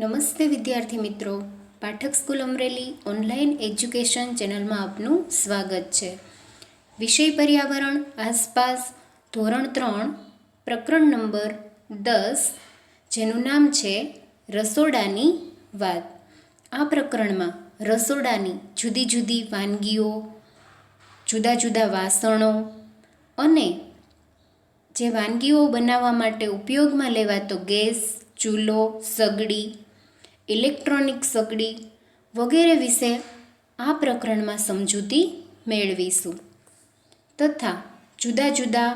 નમસ્તે વિદ્યાર્થી મિત્રો, Pathak school Amreli online education ચેનલમાં આપનું સ્વાગત છે. વિષય પર્યાવરણ આસપાસ ધોરણ 3 પ્રકરણ નંબર 10, જેનું નામ છે રસોડાની વાત. આ પ્રકરણમાં રસોડાની જુદી જુદી વાનગીઓ, જુદા જુદા વાસણો અને જે વાનગીઓ બનાવવા માટે ઉપયોગમાં લેવાતો ગેસ, ચૂલો, સગડી, ઇલેક્ટ્રોનિક સગડી વગેરે વિશે આ પ્રકરણમાં સમજૂતી મેળવીશું. તથા જુદા જુદા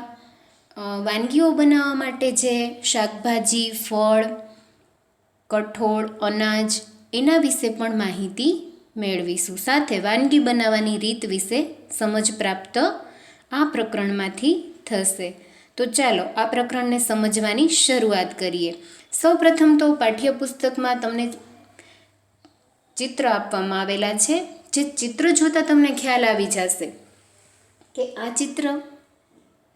વાનગીઓ બનાવવા માટે જે શાકભાજી, ફળ, કઠોળ, અનાજ એના વિશે પણ માહિતી મેળવીશું. સાથે વાનગી બનાવવાની રીત વિશે સમજ પ્રાપ્ત આ પ્રકરણમાંથી થશે. તો ચાલો આ પ્રકરણને સમજવાની શરૂઆત કરીએ. સૌપ્રથમ તો પાઠ્યપુસ્તકમાં તમને ચિત્ર આપવામાં આવેલા છે. જે ચિત્ર જોતાં તમને ખ્યાલ આવી જશે કે આ ચિત્ર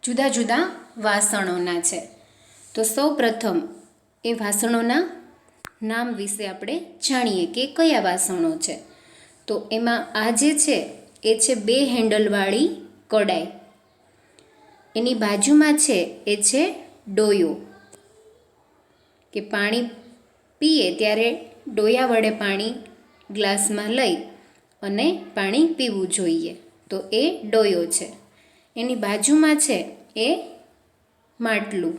જુદા જુદા વાસણોના છે. તો સૌપ્રથમ એ વાસણોના નામ વિશે આપણે જાણીએ કે કયા વાસણો છે. તો એમાં આ જે છે એ છે 2 હેન્ડલવાળી કડાઈ. એની બાજુમાં છે એ છે ડોયો, કે પાણી પીએ ત્યારે ડોયા વડે પાણી ગ્લાસમાં લઈ અને પાણી પીવું જોઈએ, તો એ ડોયો છે. એની બાજુમાં છે એ માટલું,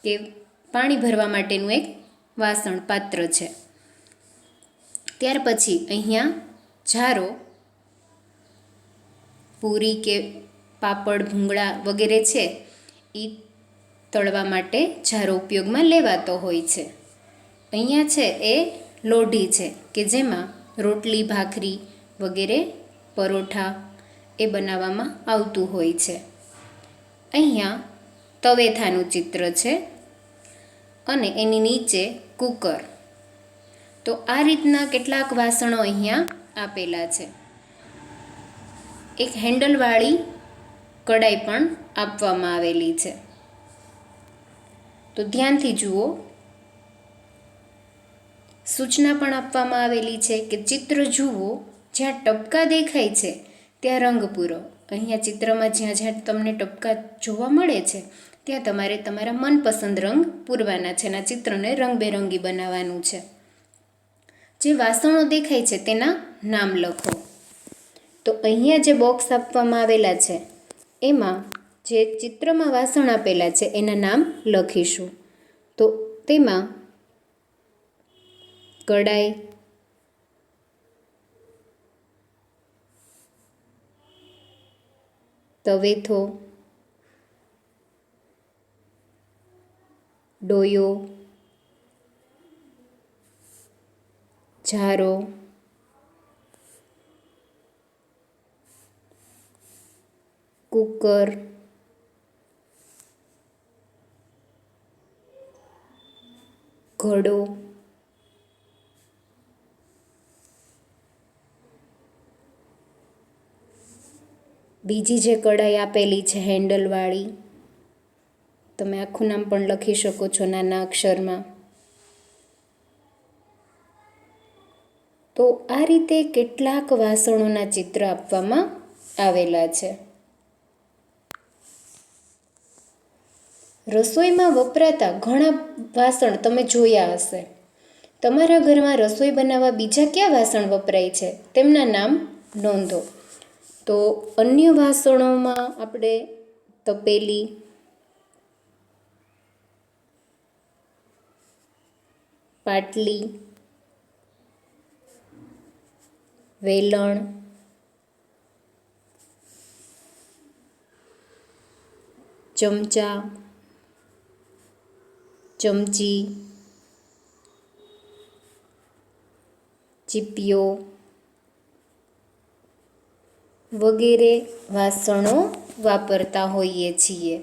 કે પાણી ભરવા માટેનું એક વાસણ પાત્ર છે. ત્યાર પછી અહીંયા જારો, પૂરી કે પાપડ, ભૂંગળા વગેરે છે એ તળવા માટે જારો ઉપયોગમાં લેવાતો હોય છે. અહીંયા છે એ લોઢી છે કે જેમાં રોટલી, ભાખરી વગેરે, પરોઠા એ બનાવવામાં આવતું હોય છે. અહીંયા તવેથાનું ચિત્ર છે અને એની નીચે કુકર. તો આ રીતના કેટલાક વાસણો અહીંયા આપેલા છે. એક હેન્ડલવાળી કડાઈ પણ આપવામાં આવેલી છે. તો ધ્યાનથી જુઓ, સૂચના પણ આપવામાં આવેલી છે કે ચિત્ર જુઓ, જ્યાં ટપકા દેખાય છે ત્યાં રંગ પૂરો. અહીંયા ચિત્રમાં જ્યાં જ્યાં તમને ટપકા જોવા મળે છે ત્યાં તમારે તમારા મનપસંદ રંગ પૂરવાના છે અને આ ચિત્રને રંગબેરંગી બનાવવાનું છે. જે વાસણો દેખાય છે તેના નામ લખો. તો અહીંયા જે બોક્સ આપવામાં આવેલા છે એમાં જે ચિત્રમાં વાસણ આપેલા છે એના નામ લખીશું. તો તેમાં કડાઈ, તવેથો, ડોયો, જારો, કુકર, ઘડો, બીજી જે કડાઈ આપેલી છે હેન્ડલવાળી, તમે આખું નામ પણ લખી શકો છો નાના અક્ષરમાં. તો આ રીતે કેટલાક વાસણોના ચિત્ર આપવામાં આવેલા છે. રસોઈમાં વપરાતા ઘણા વાસણ તમે જોયા હશે. તમારા ઘરમાં રસોઈ બનાવવા બીજા કયા વાસણ વપરાય છે તેમના નામ નોંધો. તો અન્ય વાસણોમાં આપણે તપેલી, પાટલી, વેલણ, ચમચા, ચમચી, ચીપિયો વગેરે વાસણો વાપરતા હોઈએ છીએ.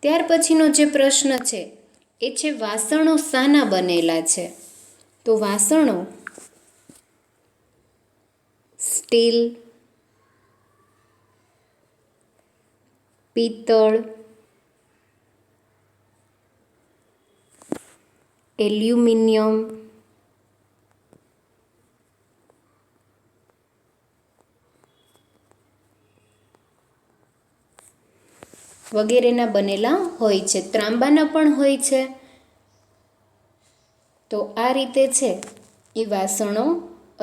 ત્યાર પછીનો જે પ્રશ્ન છે એ છે વાસણો શાના બનેલા છે. તો વાસણો સ્ટીલ, પિત્તળ, એલ્યુમિનિયમ, વગેરેના બનેલા હોય છે. ત્રાંબાના પણ હોય છે. તો આ રીતે છે એ વાસણો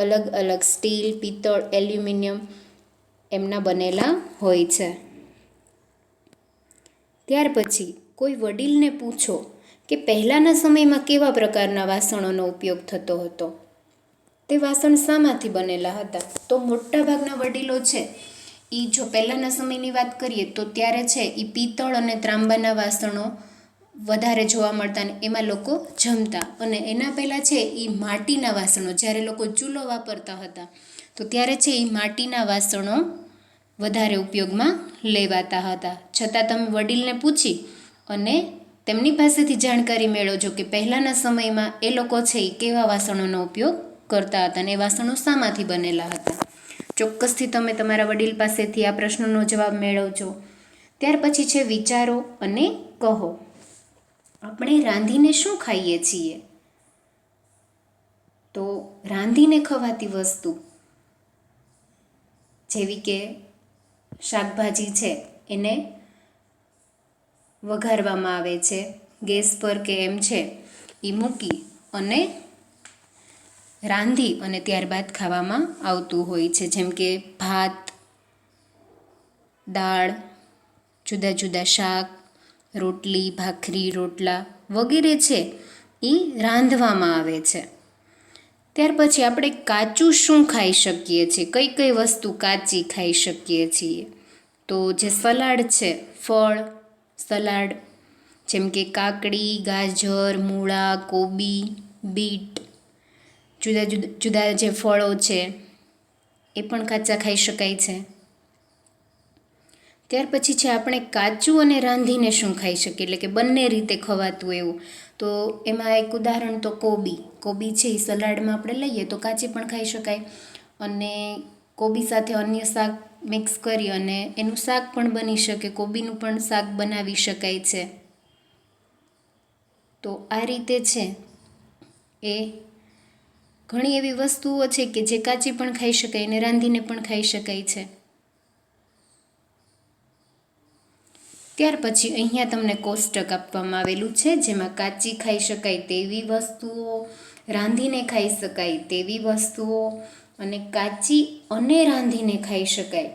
અલગ અલગ સ્ટીલ, પિત્તળ, એલ્યુમિનિયમ એમના બનેલા હોય છે. ત્યાર પછી કોઈ વડીલને પૂછો કે પહેલાંના સમયમાં કેવા પ્રકારના વાસણોનો ઉપયોગ થતો હતો, તે વાસણ શામાંથી બનેલા હતા? તો મોટાભાગના વડીલો છે એ જો પહેલાંના સમયની વાત કરીએ તો ત્યારે છે એ પિત્તળ અને ત્રાંબાના વાસણો વધારે જોવા મળતા ને એમાં લોકો જમતા. અને એના પહેલાં છે એ માટીના વાસણો, જ્યારે લોકો ચૂલો વાપરતા હતા તો ત્યારે છે એ માટીના વાસણો વધારે ઉપયોગમાં લેવાતા હતા. છતાં તમે વડીલને પૂછી અને તેમની પાસેથી જાણકારી મેળવજો કે પહેલાંના સમયમાં એ લોકો છે એ કેવા વાસણોનો ઉપયોગ કરતા હતા અને એ વાસણો શામાંથી બનેલા હતા. ચોક્કસથી તમે તમારા વડીલ પાસેથી આ પ્રશ્નનો જવાબ મેળવજો. ત્યાર પછી છે વિચારો અને કહો. આપણે રાંધીને શું ખાઈએ છીએ? તો રાંધીને ખવાતી વસ્તુ જેવી કે શાકભાજી છે એને વઘારવામાં આવે છે, ગેસ પર કે એમ છે એ મૂકી અને રાંધી અને ત્યારબાદ ખાવામાં આવતું હોય છે. જેમ કે ભાત, દાળ, જુદા જુદા શાક, રોટલી, ભાખરી, રોટલા વગેરે છે એ રાંધવામાં આવે છે. ત્યાર પછી આપણે કાચું શું ખાઈ શકીએ છીએ? કઈ કઈ વસ્તુ કાચી ખાઈ શકીએ છીએ? તો જે સલાડ છે, ફળ સલાડ જેમ કે કાકડી, ગાજર, મૂળા, કોબી, બીટ, જુદા જુદા જે ફળો છે એ પણ કાચા ખાઈ શકાય છે. ત્યાર પછી છે આપણે કાચું અને રાંધીને શું ખાઈ શકીએ, એટલે કે બંને રીતે ખવાતું એવું. તો એમાં એક ઉદાહરણ તો કોબી છે એ સલાડમાં આપણે લઈએ તો કાચી પણ ખાઈ શકાય અને કોબી સાથે અન્ય શાક મિક્સ કરી અને એનું શાક પણ બની શકે, કોબીનું પણ શાક બનાવી શકાય છે. તો આ રીતે છે એ ઘણી એવી વસ્તુઓ છે કે જે કાચી પણ ખાઈ શકાય અને રાંધીને પણ ખાઈ શકાય છે. ત્યાર પછી અહીંયા તમને કોષ્ટક આપવામાં આવેલું છે જેમાં કાચી ખાઈ શકાય તેવી વસ્તુઓ, રાંધીને ખાઈ શકાય તેવી વસ્તુઓ અને કાચી અને રાંધીને ખાઈ શકાય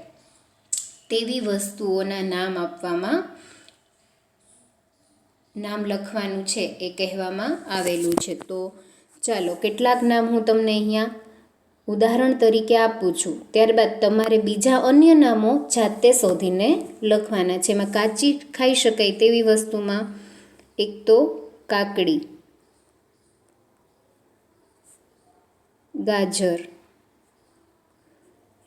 તેવી વસ્તુઓના નામ લખવાનું છે એ કહેવામાં આવેલું છે. તો ચાલો કેટલાક નામ હું તમને અહીંયા ઉદાહરણ તરીકે આપું છું, ત્યારબાદ તમારે બીજા અન્ય નામો જાતે શોધીને લખવાના છે. એમાં કાચી ખાઈ શકાય તેવી વસ્તુમાં એક તો કાકડી, ગાજર.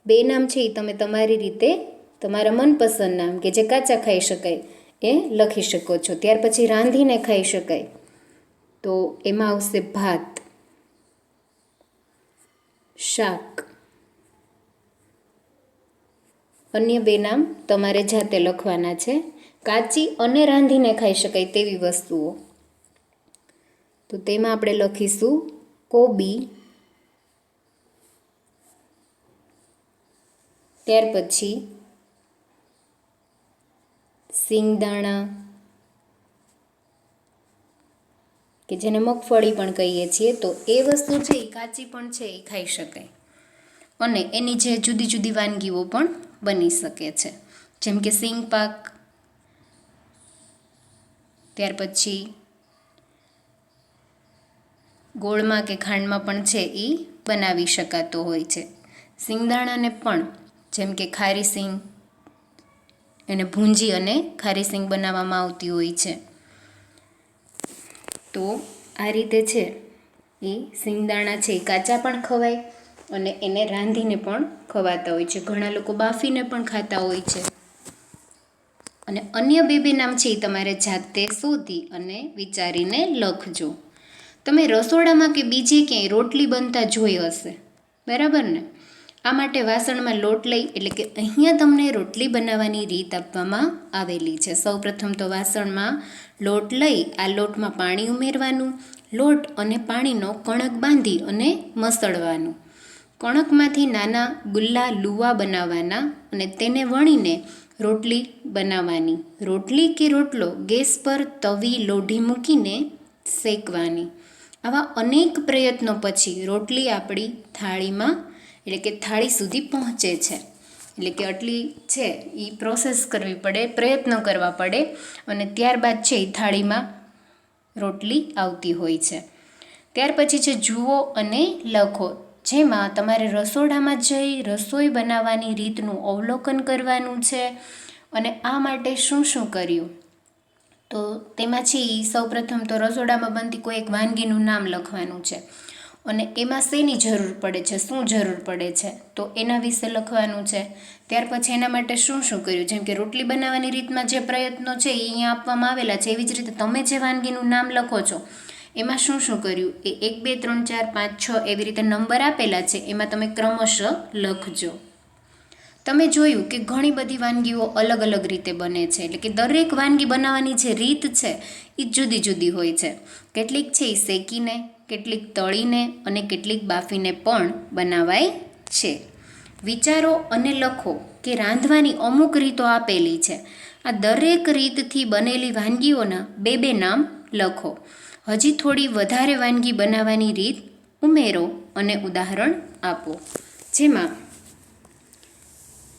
બે નામ છે એ તમે તમારી રીતે તમારા મનપસંદ નામ કે જે કાચા ખાઈ શકાય એ લખી શકો છો. ત્યાર પછી રાંધીને ખાઈ શકાય તો એમાં આવશે ભાત, શાક. અન્ય બે નામ તમારે જાતે લખવાના છે. કાચી અને રાંધીને ખાઈ શકાય તેવી વસ્તુઓ તો તેમાં આપણે લખીશું કોબી, ત્યાર પછી સિંગદાણા કે જેને મગફળી પણ કહીએ છીએ, તો એ વસ્તુ છે એ કાચી પણ છે એ ખાઈ શકાય અને એની જે જુદી જુદી વાનગીઓ પણ બની શકે છે જેમ કે સિંગ પાક. ત્યાર પછી ગોળમાં કે ખાંડમાં પણ છે એ બનાવી શકાતો હોય છે. સિંગદાણાને પણ જેમ કે ખારી સિંગ એને ભૂંજી અને ખારી સિંગ બનાવવામાં આવતી હોય છે. તો આ રીતે છે એ સિંગદાણા છે એ કાચા પણ ખવાય અને એને રાંધીને પણ ખવાતા હોય છે. ઘણા લોકો બાફીને પણ ખાતા હોય છે. અને અન્ય બે નામ છે એ તમારે જાતે શોધી અને વિચારીને લખજો. તમે રસોડામાં કે બીજે ક્યાંય રોટલી બનતા જોઈ હશે, બરાબર ને? આ માટે વાસણમાં લોટ લઈ, એટલે કે અહીંયા તમને રોટલી બનાવવાની રીત આપવામાં આવેલી છે. સૌપ્રથમ તો વાસણમાં લોટ લઈ આ લોટમાં પાણી ઉમેરવાનું, લોટ અને પાણીનો કણક બાંધી અને મસળવાનું. કણકમાંથી નાના ગુલ્લા લુવા બનાવવાના અને તેને વણીને રોટલી બનાવવાની. રોટલી કે રોટલો ગેસ પર તવી લોઢી મૂકીને શેકવાની. આવા અનેક પ્રયત્નો પછી રોટલી આપણી થાળીમાં એટલે કે થાળી સુધી પહોંચે છે. એટલે કે આટલી છે એ પ્રોસેસ કરવી પડે, પ્રયત્નો કરવા પડે અને ત્યારબાદ છે એ થાળીમાં રોટલી આવતી હોય છે. ત્યાર પછી છે જુઓ અને લખો, જેમાં તમારે રસોડામાં જઈ રસોઈ બનાવવાની રીતનું અવલોકન કરવાનું છે અને આ માટે શું શું કર્યું. તો તેમાં છે એ સૌપ્રથમ તો રસોડામાં બનતી કોઈ એક વાનગીનું નામ લખવાનું છે અને એમાં શેની જરૂર પડે છે, શું જરૂર પડે છે, તો એના વિશે લખવાનું છે. ત્યાર પછી એના માટે શું શું કર્યું, જેમ કે રોટલી બનાવવાની રીતમાં જે પ્રયત્નો છે એ અહીંયા આપવામાં આવેલા છે. એવી જ રીતે તમે જે વાનગીનું નામ લખો છો એમાં શું શું કર્યું એ 1 2 3 4 5 6 એવી રીતે નંબર આપેલા છે, એમાં તમે ક્રમશઃ લખજો. તમે જોયું કે ઘણી બધી વાનગીઓ અલગ અલગ રીતે બને છે, એટલે કે દરેક વાનગી બનાવવાની જે રીત છે એ જુદી જુદી હોય છે. કેટલીક છે એ શેકીને, કેટલીક તળીને અને કેટલીક બાફીને પણ બનાવાય છે. વિચારો અને લખો કે રાંધવાની અમુક રીતો આપેલી છે. આ દરેક રીતથી બનેલી વાનગીઓના 2 નામ લખો. હજી થોડી વધારે વાનગી બનાવવાની રીત ઉમેરો અને ઉદાહરણ આપો. જેમાં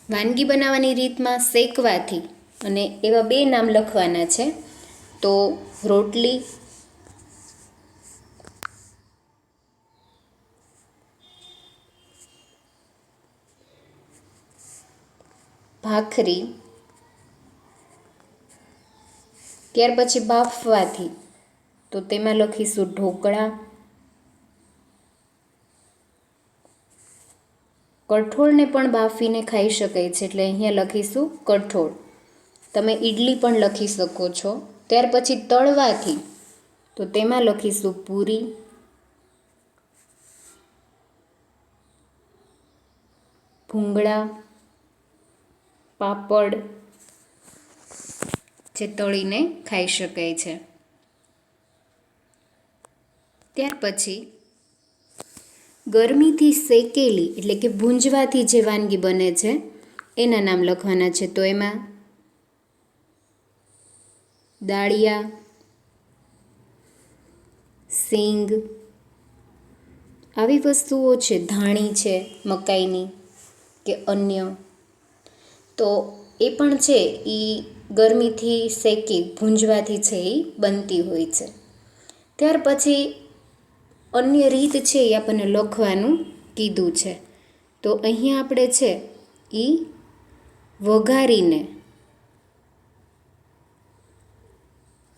વાનગી બનાવવાની રીતમાં શેકવાથી અને એવા 2 નામ લખવાના છે. તો રોટલી, ભાખરી. ત્યાર પછી બાફવાથી તો તેમાં લખીશું ઢોકળા. કઠોળને પણ બાફીને ખાઈ શકાય છે, એટલે અહીંયા લખીશું કઠોળ. તમે ઈડલી પણ લખી શકો છો. ત્યાર પછી તળવાથી તો તેમાં લખીશું પૂરી. ભૂંગળા, પાપડ જે તળીને ખાઈ શકાય છે. ત્યાર પછી ગરમીથી શેકેલી એટલે કે ભૂંજવાથી જે વાનગી બને છે એના નામ લખવાના છે. તો એમાં દાળિયા, સીંગ આવી વસ્તુઓ છે, ધાણી છે મકાઈની કે અન્ય, તો એ પણ છે એ ગરમીથી શેકી ભૂંજવાથી છે એ બનતી હોય છે. ત્યાર પછી અન્ય રીત છે એ આપણને લખવાનું કીધું છે. તો અહીંયા આપણે છે એ વઘારીને,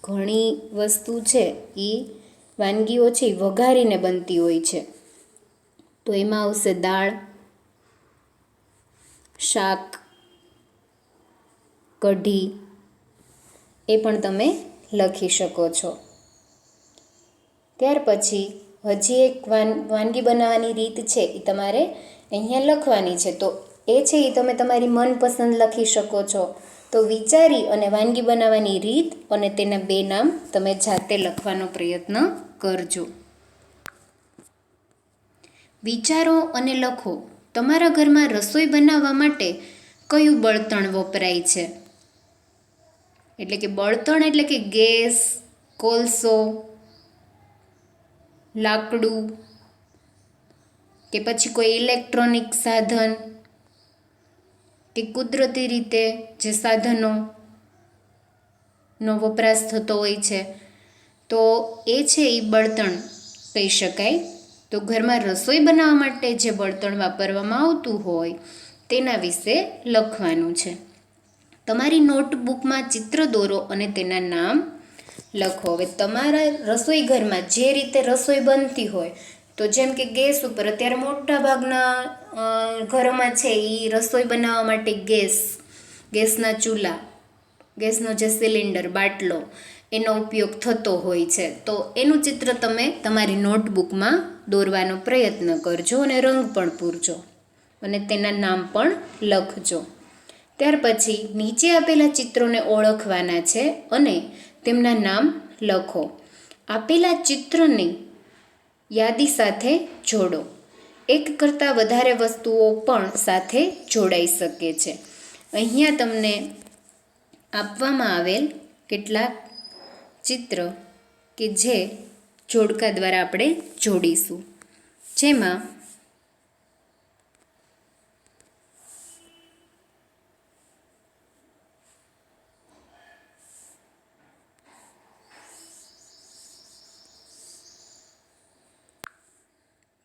ઘણી વસ્તુ છે એ વાનગીઓ છે એ વઘારીને બનતી હોય છે. તો એમાં આવશે દાળ, શાક, કઢી, એ પણ તમે લખી શકો છો. ત્યાર પછી હજી એક વાનગી બનાવવાની રીત છે એ તમારે અહીંયા લખવાની છે. તો એ છે એ તમે તમારી મનપસંદ લખી શકો છો. તો વિચારી અને વાનગી બનાવવાની રીત અને તેના 2 નામ તમે જાતે લખવાનો પ્રયત્ન કરજો. વિચારો અને લખો, તમારા ઘરમાં રસોઈ બનાવવા માટે કયું બળતણ વપરાય છે. એટલે કે બળતણ એટલે કે ગેસ, કોલસો, લાકડું કે પછી કોઈ ઇલેક્ટ્રોનિક સાધન કે કુદરતી રીતે જે સાધનોનો વપરાશ થતો હોય છે, તો એ છે એ બળતણ કહી શકાય. તો ઘરમાં રસોઈ બનાવવા માટે જે બળતણ વાપરવામાં આવતું હોય તેના વિશે લખવાનું છે. તમારી નોટબુકમાં ચિત્ર દોરો અને તેના નામ લખો. હવે તમારા રસોઈ ઘરમાં જે રીતે રસોઈ બનતી હોય, તો જેમ કે ગેસ ઉપર અત્યારે મોટા ભાગના ઘરોમાં છે એ રસોઈ બનાવવા માટે ગેસના ચૂલા, ગેસનો જે સિલિન્ડર બાટલો એનો ઉપયોગ થતો હોય છે. તો એનું ચિત્ર તમે તમારી નોટબુકમાં દોરવાનો પ્રયત્ન કરજો અને રંગ પણ પૂરજો અને તેના નામ પણ લખજો. ત્યાર પછી નીચે આપેલા ચિત્રોને ઓળખવાના છે અને તેમના નામ લખો. આપેલા ચિત્રની યાદી સાથે જોડો. એક કરતાં વધારે વસ્તુઓ પણ સાથે જોડાઈ શકે છે. અહીંયા તમને આપવામાં આવેલ કેટલાક ચિત્ર કે જે જોડકા દ્વારા આપણે જોડીશું, જેમાં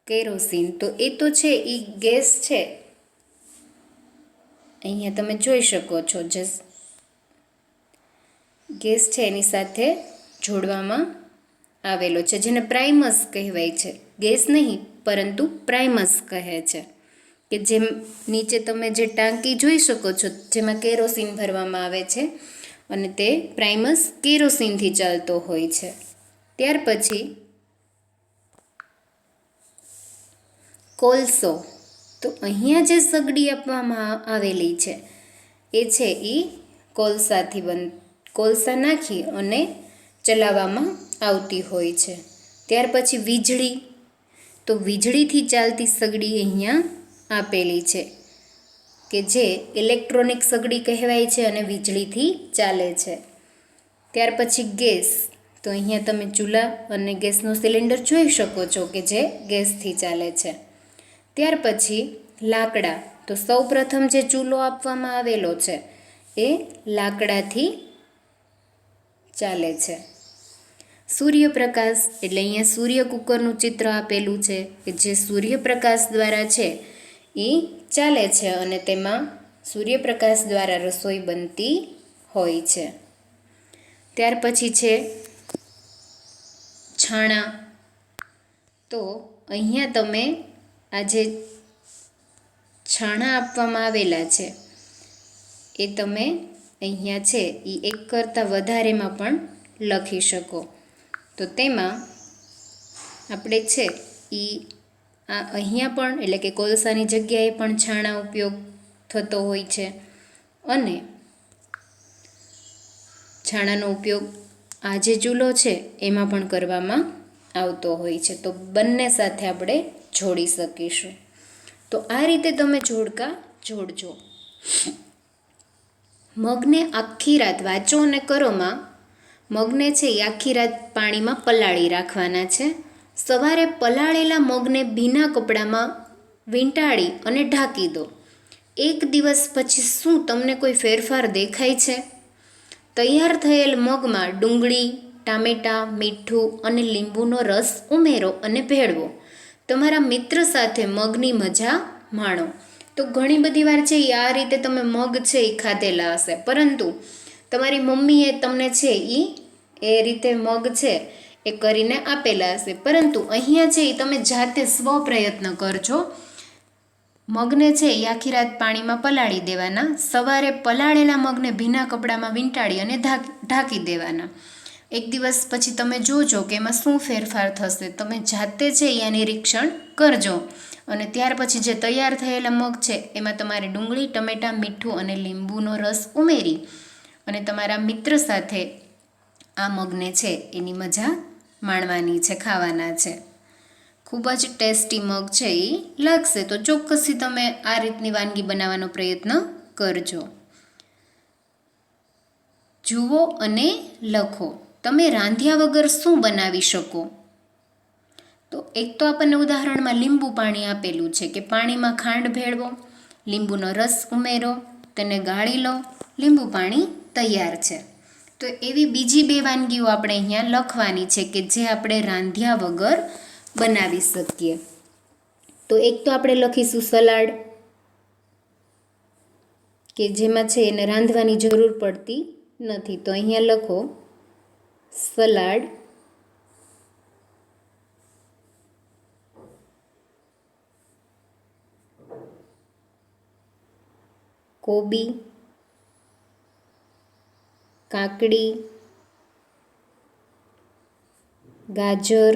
કેરોસીન, તો એ તો છે એ ગેસ છે. અહીંયા તમે જોઈ શકો છો જે ગેસ છે એની સાથે જોડવામાં આવેલો છે, જેને પ્રાઇમસ કહેવાય છે. ગેસ નહીં પરંતુ પ્રાઇમસ કહે છે, કે જેમ નીચે તમે જે ટાંકી જોઈ શકો છો જેમાં કેરોસીન ભરવામાં આવે છે અને તે પ્રાઇમસ કેરોસીનથી ચાલતો હોય છે. ત્યાર પછી કોલસો, તો અહીંયા જે સગડી આપવામાં આવેલી છે એ છે એ કોલસા નાખી અને ચલાવવામાં આવતી હોય છે. ત્યાર પછી વીજળી, તો વીજળીથી ચાલતી સગડી અહીંયા આપેલી છે કે જે ઇલેક્ટ્રોનિક સગડી કહેવાય છે અને વીજળીથી ચાલે છે. ત્યાર પછી ગેસ, તો અહીંયા તમે ચૂલા અને ગેસનો સિલિન્ડર જોઈ શકો છો કે જે ગેસથી ચાલે છે. ત્યાર પછી લાકડા, તો સૌપ્રથમ જે ચૂલો આપવામાં આવેલો છે એ લાકડાથી ચાલે છે. સૂર્યપ્રકાશ, એટલે અહીંયા સૂર્ય કુકરનું ચિત્ર આપેલું છે કે જે સૂર્યપ્રકાશ દ્વારા છે એ ચાલે છે અને તેમાં સૂર્યપ્રકાશ દ્વારા રસોઈ બનતી હોય છે. ત્યાર પછી છે છાણા, તો અહીંયા તમે આ જે છાણા આપવામાં આવેલા છે એ તમે અહીંયા છે એ એક કરતાં વધારેમાં પણ લખી શકો. તો તેમાં આપણે છે એ આ અહીંયા પણ એટલે કે કોલસાની જગ્યાએ પણ છાણા ઉપયોગ થતો હોય છે અને છાણાનો ઉપયોગ આ જે ચૂલો છે એમાં પણ કરવામાં આવતો હોય છે. તો બંને સાથે આપણે જોડી શકીશું. તો આ રીતે તમે જોડકા જોડજો. મગને આખી રાત, વાંચો અને કરોમાં મગને છે એ આખી રાત પાણીમાં પલાળી રાખવાના છે. સવારે પલાળેલા મગને ભીના કપડામાં વીંટાળી અને ઢાંકી દો. એક દિવસ પછી શું તમને કોઈ ફેરફાર દેખાય છે? તૈયાર થયેલ મગમાં ડુંગળી, ટામેટાં, મીઠું અને લીંબુનો રસ ઉમેરો અને ભેળવો. તમારા મિત્ર સાથે મગની મજા માણો. તો ઘણી બધી વાર છે આ રીતે તમે મગ છે એ ખાધેલા હશે, પરંતુ તમારી મમ્મીએ તમને છે એ રીતે મગ છે એ કરીને આપેલા હશે, પરંતુ અહીંયા છે એ તમે જાતે સ્વપ્રયત્ન કરજો. મગને છે એ આખી રાત પાણીમાં પલાળી દેવાના. સવારે પલાળેલા મગને ભીના કપડામાં વીંટાળી અને ઢાંકી દેવાના. એક દિવસ પછી તમે જોજો કે એમાં શું ફેરફાર થશે. તમે જાતે છે એ નિરીક્ષણ કરજો અને ત્યાર પછી જે તૈયાર થયેલા મગ છે એમાં તમારે ડુંગળી, ટમેટાં, મીઠું અને લીંબુનો રસ ઉમેરી અને તમારા મિત્ર સાથે આ મગને છે એની મજા માણવાની છે, ખાવાના છે. ખૂબ જ ટેસ્ટી મગ છે એ લાગશે. તો ચોક્કસથી તમે આ રીતની વાનગી બનાવવાનો પ્રયત્ન કરજો. જુઓ અને લખો. તમે રાંધ્યા વગર શું બનાવી શકો? તો એક તો આપણને ઉદાહરણમાં લીંબુ પાણી આપેલું છે કે પાણીમાં ખાંડ ભેળવો, લીંબુનો રસ ઉમેરો, તેને ગાળી લો, લીંબુ પાણી તૈયાર છે. તો એવી બીજી બે વાનગીઓ આપણે અહીંયા લખવાની છે કે જે આપણે રાંધ્યા વગર બનાવી શકીએ. તો એક તો આપણે લખીશું સલાડ, કે જેમાં છે એને રાંધવાની જરૂર પડતી નથી. તો અહીંયા લખો સલાડ. કોબી, કાકડી, ગાજર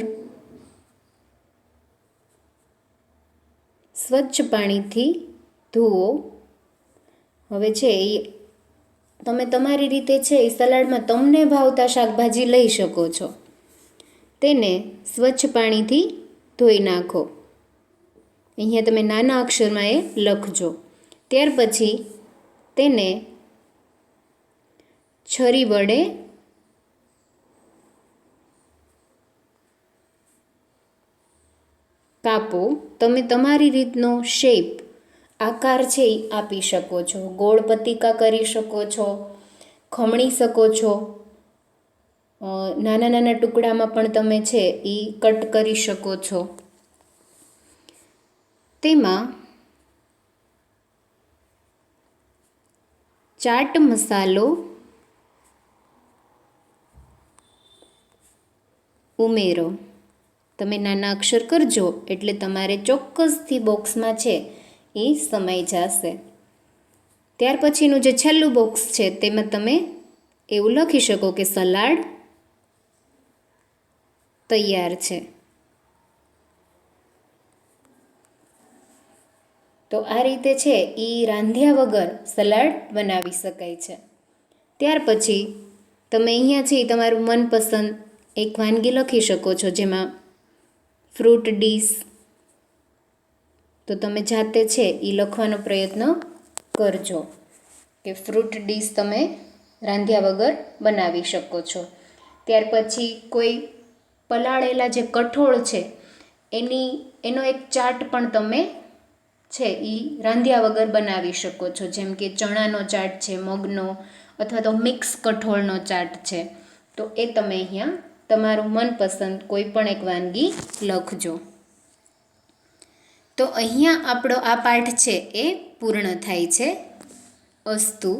સ્વચ્છ પાણીથી ધુઓ. હવે છે એ તમે તમારી રીતે છે એ સલાડમાં તમને ભાવતા શાકભાજી લઈ શકો છો. તેને સ્વચ્છ પાણીથી ધોઈ નાખો. અહીંયા તમે નાના અક્ષરમાં એ લખજો. ત્યાર પછી તેને છરી વડે કાપો. તમે તમારી રીતનો શેપ આકાર છે એ આપી શકો છો. ગોળ પતિકા કરી શકો છો, ખમણી શકો છો, નાના નાના ટુકડામાં પણ તમે છે એ કટ કરી શકો છો. તેમાં ચાટ મસાલો ઉમેરો. તમે નાના અક્ષર કરજો એટલે તમારે ચોક્કસથી બોક્સમાં છે એ સમાઈ જશે. ત્યાર પછીનું જે છેલ્લું બોક્સ છે તેમાં તમે એવું લખી શકો કે સલાડ તૈયાર છે. તો આ રીતે છે એ રાંધ્યા વગર સલાડ બનાવી શકાય છે. ત્યાર પછી તમે અહીંયા છે તમારું મનપસંદ એક વાનગી લખી શકો છો, જેમાં ફ્રૂટ ડીશ. તો તમે જાતે છે એ લખવાનો પ્રયત્ન કરજો કે ફ્રૂટ ડીશ તમે રાંધ્યા વગર બનાવી શકો છો. ત્યાર પછી કોઈ પલાળેલા જે કઠોળ છે એનો એક ચાટ પણ તમે છે એ રાંધ્યા વગર બનાવી શકો છો. જેમ કે ચણાનો ચાટ છે, મગનો, અથવા તો મિક્સ કઠોળનો ચાટ છે. તો એ તમે અહીંયા તમારું મનપસંદ કોઈ પણ એક વાનગી લખજો. તો અહીંયા આપણો આ પાઠ છે એ પૂર્ણ થાય છે. અસ્તુ.